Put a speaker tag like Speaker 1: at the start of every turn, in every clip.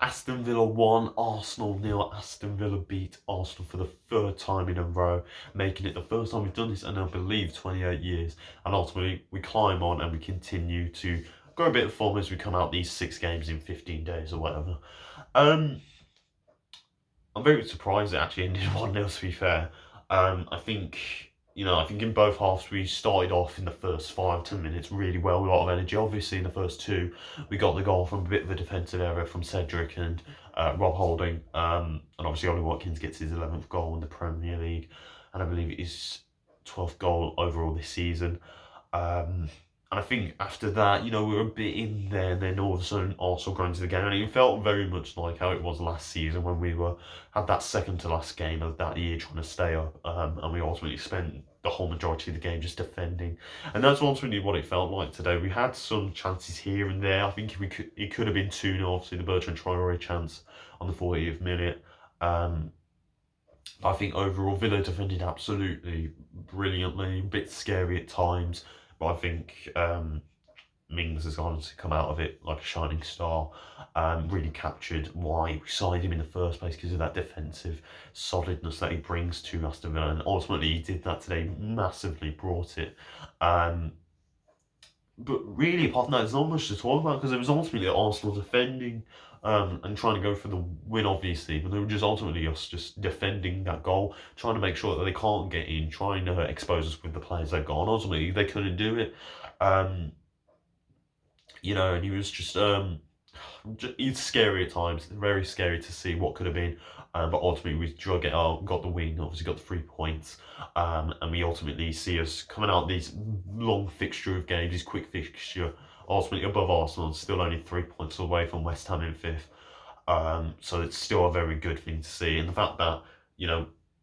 Speaker 1: Aston Villa 1, Arsenal 0. Aston Villa beat Arsenal for the third time in a row, making it the first time we've done this in, I believe, 28 years. And ultimately, we climb on and we continue to go a bit of form as we come out these 6 games in 15 days or whatever. Um, I'm very surprised it actually ended 1-0, to be fair. I think, I think in both halves we started off in the first 5, 10 minutes really well, with a lot of energy. Obviously, in the first two, we got the goal from a bit of a defensive error from Cedric and Rob Holding. And obviously, Ollie Watkins gets his 11th goal in the Premier League, and I believe it is 12th goal overall this season. Um, and I think after that, we were a bit in there, and then all of a sudden Arsenal got into the game, and it felt very much like how it was last season when we had that second to last game of that year trying to stay up, and we ultimately spent the whole majority of the game just defending, and that's ultimately what it felt like today. We had some chances here and there. I think it could have been 2-0, obviously the Bertrand Traore chance on the 40th minute. I think overall Villa defended absolutely brilliantly, a bit scary at times, but I think Mings has honestly come out of it like a shining star. Really captured why we signed him in the first place, because of that defensive solidness that he brings to Aston Villa, and ultimately he did that today, massively brought it. Um, but really, apart from that, there's not much to talk about, because it was ultimately Arsenal defending and trying to go for the win, obviously, but they were just ultimately us just defending that goal, trying to make sure that they can't get in, trying to expose us with the players they've got, and ultimately they couldn't do it. Um, and he was he's scary at times, very scary to see what could have been. But ultimately, we drug it out, got the win, obviously got the 3 points, and we ultimately see us coming out these long fixture of games, these quick fixture, ultimately above Arsenal, still only 3 points away from West Ham in fifth. So it's still a very good thing to see, and the fact that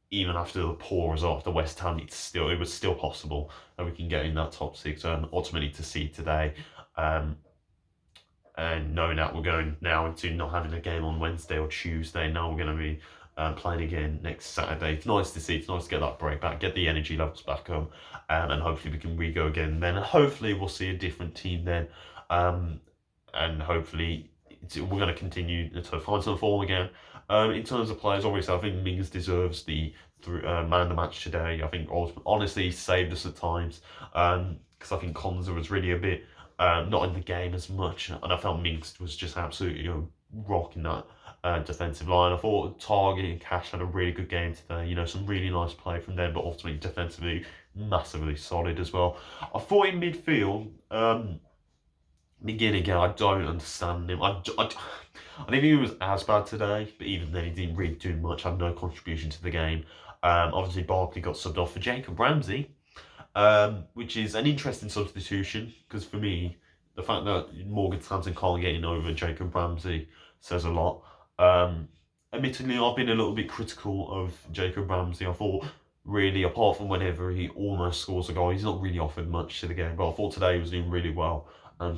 Speaker 1: even after the poor result after West Ham, it was still possible that we can get in that top six, and ultimately to see today. Um, and knowing that we're going now into not having a game on Wednesday or Tuesday, now we're going to be playing again next Saturday. It's nice to see. It's nice to get that break back, get the energy levels back up, and hopefully we can re-go again. Then hopefully we'll see a different team then, and hopefully we're going to continue to find some form again. In terms of players, obviously I think Mings deserves the man of the match today. I think honestly he saved us at times, because I think Konza was really a bit not in the game as much, and I felt Mings was just absolutely rocking that defensive line. I thought Target and Cash had a really good game today. Some really nice play from them, but ultimately defensively massively solid as well. I thought in midfield, McGinn again, I don't understand him. I didn't think he was as bad today, but even then he didn't really do much, had no contribution to the game. Obviously Barkley got subbed off for Jacob Ramsey, which is an interesting substitution, because for me, the fact that Morgan Stanton can't get in over Jacob Ramsey says a lot. Admittedly, I've been a little bit critical of Jacob Ramsey. I thought, really, apart from whenever he almost scores a goal, he's not really offered much to the game. But I thought today he was doing really well.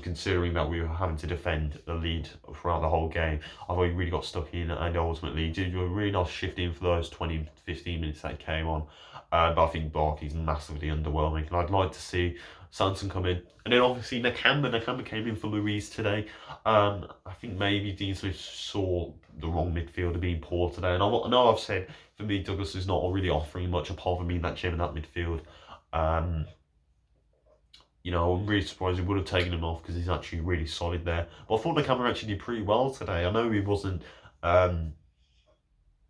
Speaker 1: Considering that we were having to defend the lead throughout the whole game, I thought he really got stuck in, and ultimately did a really nice shift in for those 20, 15 minutes that he came on. But I think Barkley's massively underwhelming, and I'd like to see Sanson come in. And then obviously Nakamba came in for Louise today. I think maybe Dean Smith saw the wrong midfielder being poor today. And I know I've said, for me, Douglas is not really offering much apart from being that gem in that midfield. Um, I'm really surprised he would have taken him off, because he's actually really solid there. But I thought Nakamba actually did pretty well today. I know he wasn't,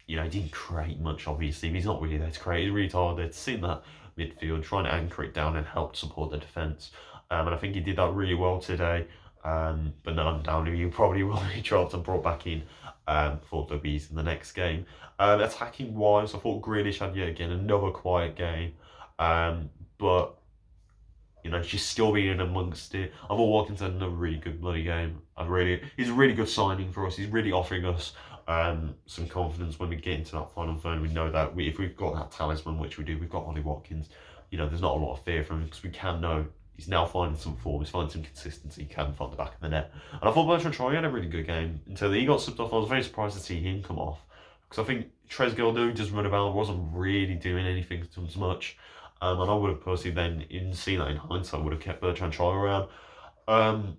Speaker 1: he didn't create much, obviously. He's not really there to create. He's really hard there to sit in that midfield, trying to anchor it down and help support the defence. And I think he did that really well today. But then undoubtedly, he probably will be dropped and brought back in for the Bees in the next game. Attacking wise, I thought Grealish had yet again another quiet game. But she's still being amongst it. I thought Watkins had another really good bloody game. He's a really good signing for us. He's really offering us some confidence when we get into that final third. We know that if we've got that talisman, which we do, we've got Ollie Watkins. There's not a lot of fear from him, because we can know he's now finding some form. He's finding some consistency. He can find the back of the net. And I thought Bertrand Traore had a really good game until he got subbed off. I was very surprised to see him come off, because I think Trezeguet just run about, wasn't really doing anything as much. And I would have personally then, in seeing that in hindsight, would have kept Bertrand Traore around.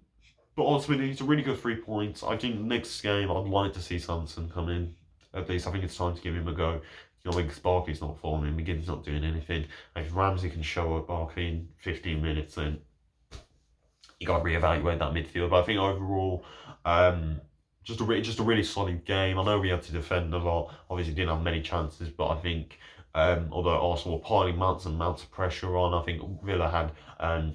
Speaker 1: But ultimately, it's a really good 3 points. I think next game, I'd like to see Sanson come in. At least I think it's time to give him a go. You know, when Barkley's not forming, McGinn's not doing anything. And if Ramsey can show up Barkley in 15 minutes, then you got to reevaluate that midfield. But I think overall, just a really solid game. I know we had to defend a lot. Obviously, didn't have many chances, but I think although Arsenal were piling mounts and mounts of pressure on, I think Villa had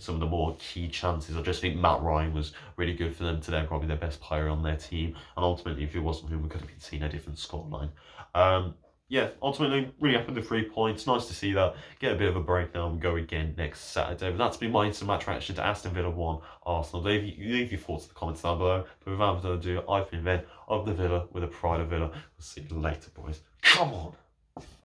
Speaker 1: some of the more key chances. I just think Matt Ryan was really good for them today, probably their best player on their team. And ultimately, if it wasn't him, we could have been seeing a different scoreline. Yeah, ultimately, really happy with the 3 points. Nice to see that. Get a bit of a break now and go again next Saturday. But that's been my instant match reaction to Aston Villa 1, Arsenal. Leave your thoughts in the comments down below. But without further ado, I've been Ben of the Villa with a pride of Villa. We'll see you later, boys. Come on!